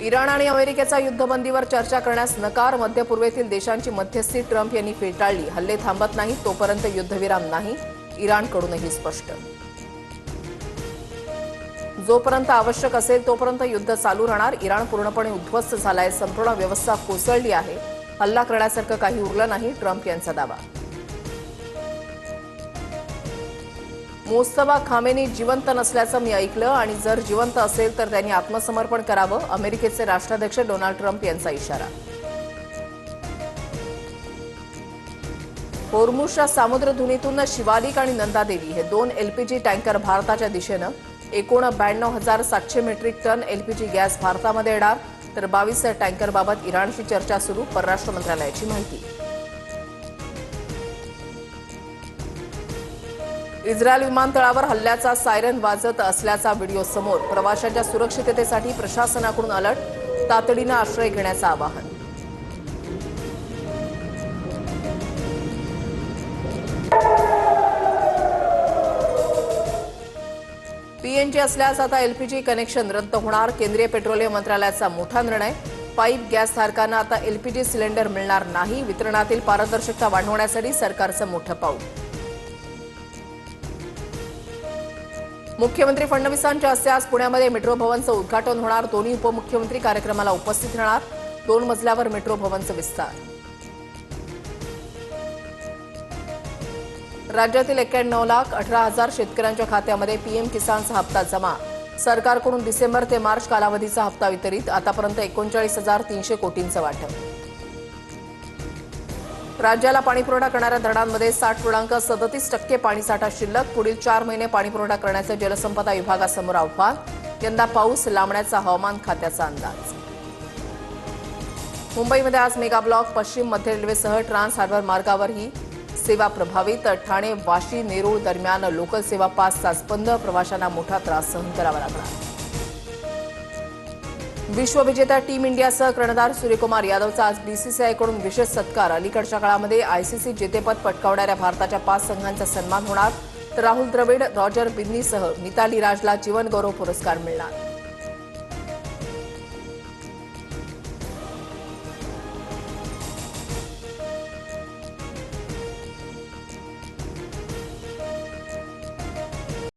Iran आणि अमेरिकेचा युद्धबंदीवर चर्चा करण्यास नकार. मध्य पूर्वेतील देशांची मध्यस्थी ट्रम्प यांनी फेटाळली. हल्ले थांबत नाहीत तोपर्यंत युद्धविराम नाही, इराणकडूनही स्पष्ट. जोपर्यंत आवश्यक असेल तोपर्यंत युद्ध चालू राहणार. इराण पूर्णपणे उद्ध्वस्त झालाय. संपूर्ण व्यवस्था कोसळली आहे. हल्ला करण्यासारखं काही उरलं नाही, ट्रम्प यांचा दावा. मोस्तफा खामेनी जिवंत नसल्याचं मी ऐकलं आणि जर जिवंत असेल तर त्यांनी आत्मसमर्पण करावं. अमेरिकेचे राष्ट्राध्यक्ष डोनाल्ड ट्रम्प यांचा इशारा. होर्मुझच्या सामुद्रधुनीतून शिवालिक आणि नंदादेवी हे 2 एलपीजी टँकर भारताच्या दिशेनं. एकूण 92,700 मेट्रिक टन एलपीजी गॅस भारतामध्ये येणार. तर 22 टँकरबाबत इराणशी चर्चा सुरू. परराष्ट्र मंत्रालयाची माहिती. इस्रायल विमानतळावर हल्ल्याचा सायरन वाजत असल्याचा व्हिडिओ समोर. प्रवाशांच्या सुरक्षिततेसाठी प्रशासनाकडून अलर्ट. तातडीनं आश्रय घेण्याचं आवाहन. पीएनजी असल्यास आता एलपीजी कनेक्शन रद्द होणार. केंद्रीय पेट्रोलियम मंत्रालयाचा मोठा निर्णय. पाईप गॅस धारकांना आता एलपीजी सिलेंडर मिळणार नाही. वितरणातील पारदर्शकता वाढवण्यासाठी सरकारचं मोठं पाऊल. मुख्यमंत्री फडणवीसांच्या हस्ते आज पुण्यामध्ये मेट्रो भवनचं उद्घाटन होणार. दोन्ही उपमुख्यमंत्री कार्यक्रमाला उपस्थित राहणार. 2 मजल्यावर मेट्रो भवनचं विस्तार. राज्यातील 91,18,000 शेतकऱ्यांच्या खात्यामध्ये पीएम किसानचा हप्ता जमा. सरकारकडून डिसेंबर ते मार्च कालावधीचा हप्ता वितरित. आतापर्यंत 39,300 कोटींचं वाटप. राज्याला पाणीपुरवठा करणाऱ्या धरणांमध्ये 60.37% पाणीसाठा शिल्लक. पुढील 4 महिने पाणीपुरवठा करण्याचं जलसंपदा विभागासमोर आव्हान. यंदा पाऊस लांबण्याचा हवामान खात्याचा अंदाज. मुंबईमध्ये आज मेगा ब्लॉक. पश्चिम मध्य रेल्वेसह ट्रान्स हार्बर मार्गावर ही सेवा प्रभावित. ठाणे वाशी नेरूळ दरम्यान लोकल सेवा 5 तास बंद. प्रवाशांना मोठा त्रास सहन करावा लागला. विश्वविजेत्या टीम इंडियासह कर्णधार सूर्यकुमार यादवचा आज बीसीसीआयकडून विशेष सत्कार. अलीकडच्या काळामध्ये आयसीसी जेतेपद पटकावणाऱ्या भारताच्या 5 संघांचा सन्मान होणार. तर राहुल द्रविड, रॉजर बिन्नीसह मिताली राजला जीवन गौरव पुरस्कार मिळणार.